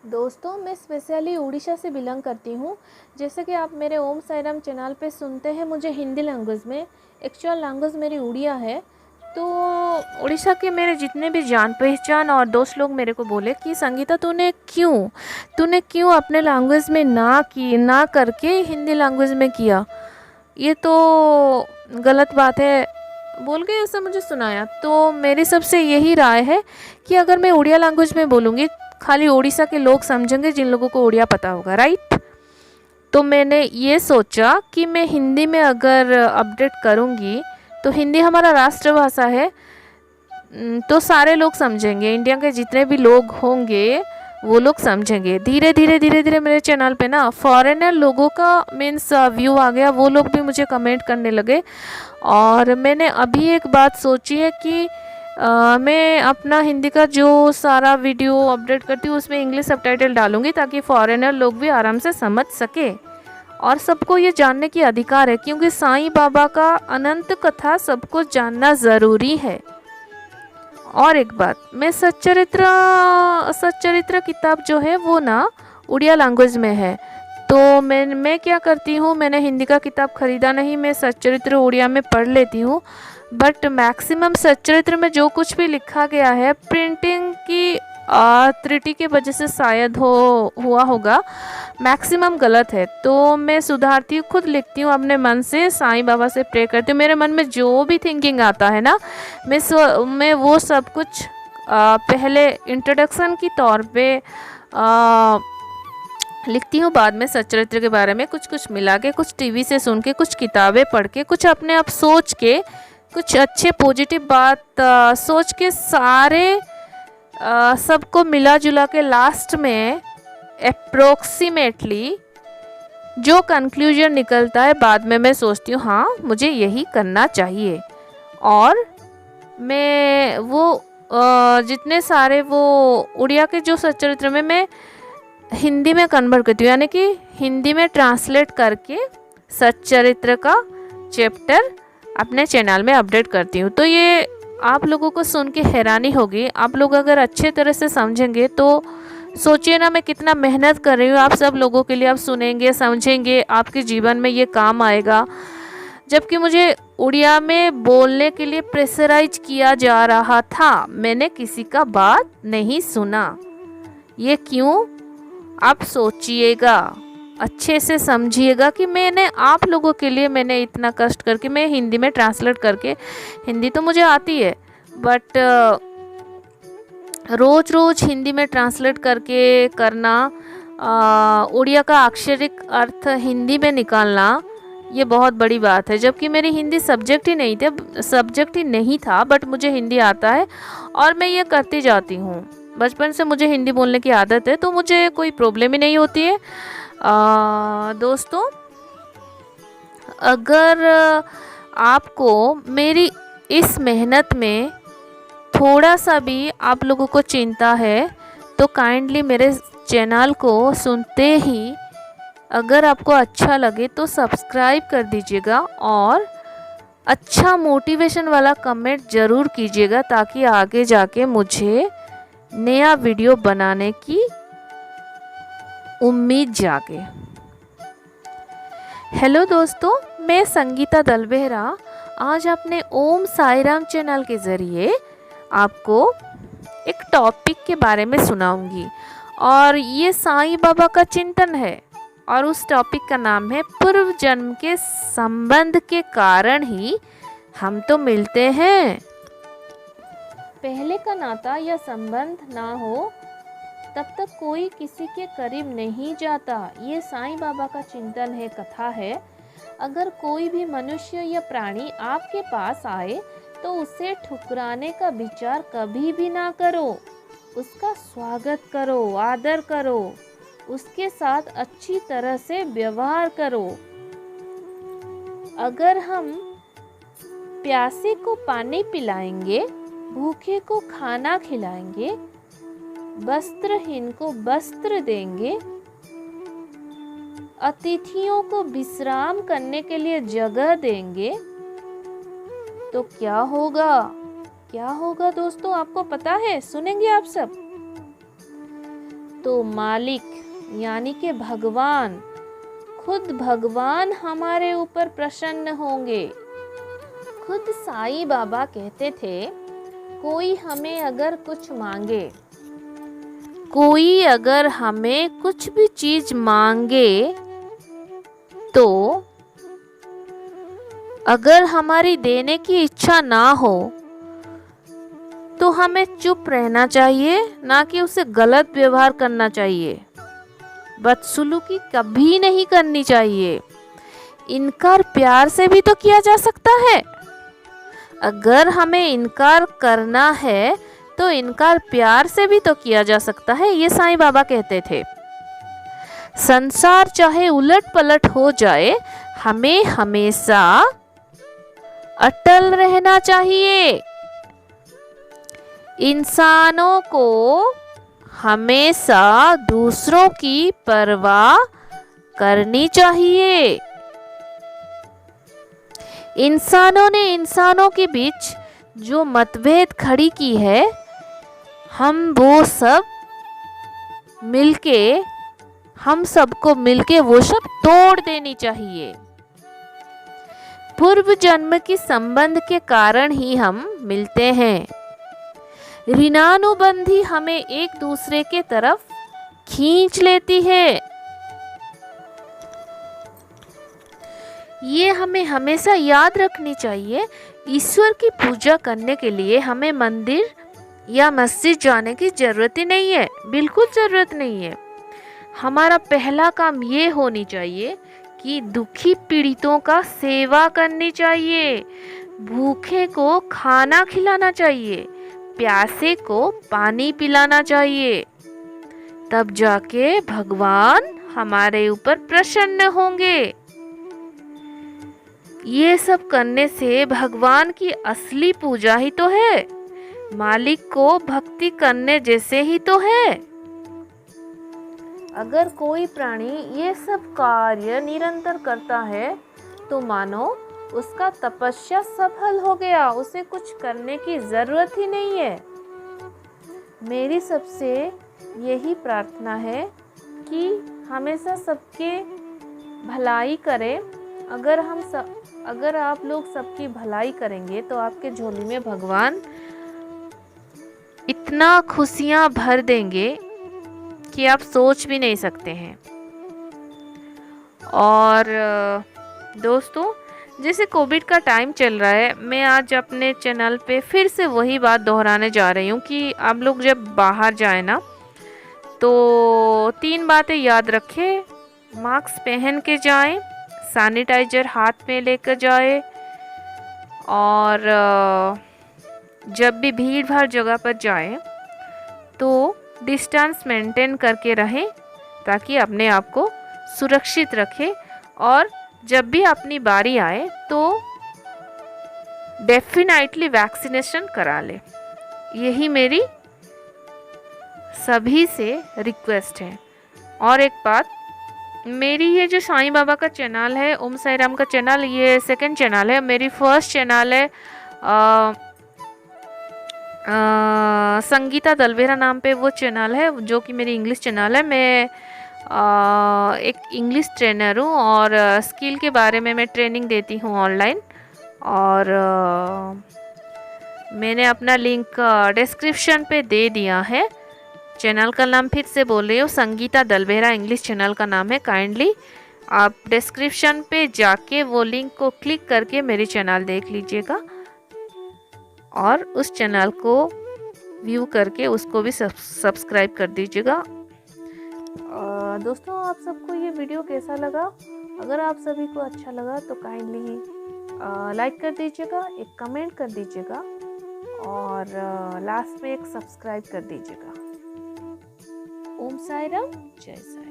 दोस्तों, मैं स्पेशली उड़ीसा से बिलोंग करती हूँ। जैसे कि आप मेरे ओम साईराम चैनल पे सुनते हैं मुझे हिंदी लैंग्वेज में। एक्चुअल लैंग्वेज मेरी उड़िया है। तो उड़ीसा के मेरे जितने भी जान पहचान और दोस्त लोग मेरे को बोले कि संगीता तूने क्यों अपने लैंग्वेज में ना करके हिंदी लैंग्वेज में किया, ये तो गलत बात है बोल के ऐसा मुझे सुनाया। तो मेरी सबसे यही राय है कि अगर मैं उड़िया लैंग्वेज में बोलूँगी खाली उड़ीसा के लोग समझेंगे जिन लोगों को उड़िया पता होगा, राइट। तो मैंने ये सोचा कि मैं हिंदी में अगर अपडेट करूँगी तो हिंदी हमारा राष्ट्रभाषा है। तो सारे लोग समझेंगे, इंडिया के जितने भी लोग होंगे वो लोग समझेंगे। धीरे धीरे मेरे चैनल पे ना फॉरेनर लोगों का मीन्स व्यू आ गया, वो लोग भी मुझे कमेंट करने लगे। और मैंने अभी एक बात सोची है कि मैं अपना हिंदी का जो सारा वीडियो अपडेट करती हूँ उसमें इंग्लिश सबटाइटल डालूँगी ताकि फॉरेनर लोग भी आराम से समझ सके। और सबको ये जानने की अधिकार है क्योंकि साईं बाबा का अनंत कथा सबको जानना ज़रूरी है। और एक बात, मैं सच्चरित्र किताब जो है वो ना उड़िया लैंग्वेज में है। तो मैं क्या करती हूँ, मैंने हिंदी का किताब ख़रीदा नहीं, मैं सच्चरित्र उड़िया में पढ़ लेती हूँ। बट मैक्सिमम सच्चरित्र में जो कुछ भी लिखा गया है प्रिंटिंग की त्रुटि के वजह से शायद हुआ होगा, मैक्सिमम गलत है। तो मैं सुधारती हूँ, खुद लिखती हूँ अपने मन से, साईं बाबा से प्रे करती हूँ। मेरे मन में जो भी थिंकिंग आता है ना मैं वो सब कुछ पहले इंट्रोडक्शन की तौर पे लिखती हूँ। बाद में सच्चरित्र के बारे में कुछ कुछ मिला के, कुछ टीवी से सुन के, कुछ किताबें पढ़ के, कुछ अपने आप सोच के, कुछ अच्छे पॉजिटिव बात सोच के सारे सबको मिला जुला के लास्ट में अप्रोक्सीमेटली जो कंक्लूजन निकलता है बाद में मैं सोचती हूँ हाँ मुझे यही करना चाहिए। और मैं वो जितने सारे वो उड़िया के जो सच्चरित्र में मैं हिंदी में कन्वर्ट करती हूँ, यानी कि हिंदी में ट्रांसलेट करके सच्चरित्र का चैप्टर अपने चैनल में अपडेट करती हूँ। तो ये आप लोगों को सुन के हैरानी होगी, आप लोग अगर अच्छे तरह से समझेंगे तो सोचिए ना मैं कितना मेहनत कर रही हूँ आप सब लोगों के लिए। आप सुनेंगे, समझेंगे, आपके जीवन में ये काम आएगा। जबकि मुझे उड़िया में बोलने के लिए प्रेशराइज किया जा रहा था, मैंने किसी का बात नहीं सुना। ये क्यों, आप सोचिएगा, अच्छे से समझिएगा कि आप लोगों के लिए मैंने इतना कष्ट करके मैं हिंदी में ट्रांसलेट करके, हिंदी तो मुझे आती है बट रोज़ रोज़ हिंदी में ट्रांसलेट करके करना, उड़िया का अक्षरिक अर्थ हिंदी में निकालना, ये बहुत बड़ी बात है। जबकि मेरी हिंदी सब्जेक्ट ही नहीं था बट मुझे हिंदी आता है और मैं ये करती जाती हूँ। बचपन से मुझे हिंदी बोलने की आदत है तो मुझे कोई प्रॉब्लम ही नहीं होती है। दोस्तों, अगर आपको मेरी इस मेहनत में थोड़ा सा भी आप लोगों को चिंता है तो काइंडली मेरे चैनल को सुनते ही अगर आपको अच्छा लगे तो सब्सक्राइब कर दीजिएगा और अच्छा मोटिवेशन वाला कमेंट ज़रूर कीजिएगा ताकि आगे जाके मुझे नया वीडियो बनाने की उम्मीद जागे। हेलो दोस्तों, मैं संगीता दलबेहरा आज अपने ओम साईराम चैनल के ज़रिए आपको एक टॉपिक के बारे में सुनाऊंगी और ये साईं बाबा का चिंतन है। और उस टॉपिक का नाम है पूर्व जन्म के संबंध के कारण ही हम तो मिलते हैं। पहले का नाता या संबंध ना हो तब तक कोई किसी के करीब नहीं जाता, ये साईं बाबा का चिंतन है, कथा है। अगर कोई भी मनुष्य या प्राणी आपके पास आए तो उसे ठुकराने का विचार कभी भी ना करो, उसका स्वागत करो, आदर करो, उसके साथ अच्छी तरह से व्यवहार करो। अगर हम प्यासे को पानी पिलाएंगे, भूखे को खाना खिलाएंगे, वस्त्रहीन को वस्त्र देंगे, अतिथियों को विश्राम करने के लिए जगह देंगे तो क्या होगा दोस्तों, आपको पता है? सुनेंगे आप सब। तो मालिक यानी कि भगवान, खुद भगवान हमारे ऊपर प्रसन्न होंगे। खुद साईं बाबा कहते थे, कोई हमें अगर कुछ मांगे, कोई अगर हमें कुछ भी चीज मांगे, तो अगर हमारी देने की इच्छा ना हो तो हमें चुप रहना चाहिए, ना कि उसे गलत व्यवहार करना चाहिए। बदसलूकी कभी नहीं करनी चाहिए। इनकार प्यार से भी तो किया जा सकता है। अगर हमें इनकार करना है तो इनकार प्यार से भी तो किया जा सकता है, ये साईं बाबा कहते थे। संसार चाहे उलट पलट हो जाए, हमें हमेशा अटल रहना चाहिए। इंसानों को हमेशा दूसरों की परवाह करनी चाहिए। इंसानों ने इंसानों के बीच जो मतभेद खड़ी की है, हम वो सब मिलके, हम सबको मिलके वो सब तोड़ देनी चाहिए। पूर्व जन्म के संबंध के कारण ही हम मिलते हैं। ऋणानुबंधी हमें एक दूसरे के तरफ खींच लेती है। ये हमें हमेशा याद रखनी चाहिए। ईश्वर की पूजा करने के लिए हमें मंदिर या मस्जिद जाने की जरूरत ही नहीं है, बिल्कुल जरूरत नहीं है। हमारा पहला काम ये होनी चाहिए कि दुखी पीड़ितों का सेवा करनी चाहिए, भूखे को खाना खिलाना चाहिए, प्यासे को पानी पिलाना चाहिए। तब जाके भगवान हमारे ऊपर प्रसन्न होंगे। ये सब करने से भगवान की असली पूजा ही तो है, मालिक को भक्ति करने जैसे ही तो है। अगर कोई प्राणी ये सब कार्य निरंतर करता है तो मानो उसका तपस्या सफल हो गया, उसे कुछ करने की जरूरत ही नहीं है। मेरी सबसे यही प्रार्थना है कि हमेशा सबके भलाई करें। अगर आप लोग सबकी भलाई करेंगे तो आपके झोली में भगवान इतना खुशियां भर देंगे कि आप सोच भी नहीं सकते हैं। और दोस्तों, जैसे कोविड का टाइम चल रहा है, मैं आज अपने चैनल पे फिर से वही बात दोहराने जा रही हूँ कि आप लोग जब बाहर जाए ना, तो 3 बातें याद रखें। मास्क पहन के जाएं, सैनिटाइजर हाथ में लेकर जाए, और जब भी भीड़ भाड़ जगह पर जाएं तो डिस्टेंस मेंटेन करके रहें, ताकि अपने आप को सुरक्षित रखें। और जब भी अपनी बारी आए तो डेफिनेटली वैक्सीनेशन करा ले। यही मेरी सभी से रिक्वेस्ट है। और एक बात, मेरी ये जो साईं बाबा का चैनल है, ओम साई राम का चैनल, ये सेकंड चैनल है। मेरी फर्स्ट चैनल है संगीता दलवेरा नाम पे वो चैनल है, जो कि मेरी इंग्लिश चैनल है। मैं एक इंग्लिश ट्रेनर हूँ और स्किल के बारे में मैं ट्रेनिंग देती हूँ ऑनलाइन। और मैंने अपना लिंक डिस्क्रिप्शन पे दे दिया है। चैनल का नाम फिर से बोल रही हूँ, संगीता दलवेरा इंग्लिश चैनल का नाम है। काइंडली आप डिस्क्रिप्शन पे जाके वो लिंक को क्लिक करके मेरी चैनल देख लीजिएगा और उस चैनल को व्यू करके उसको भी सब्सक्राइब कर दीजिएगा। दोस्तों, आप सबको ये वीडियो कैसा लगा? अगर आप सभी को अच्छा लगा तो काइंडली लाइक कर दीजिएगा, एक कमेंट कर दीजिएगा और लास्ट में एक सब्सक्राइब कर दीजिएगा। ओम साई राम, जय साई।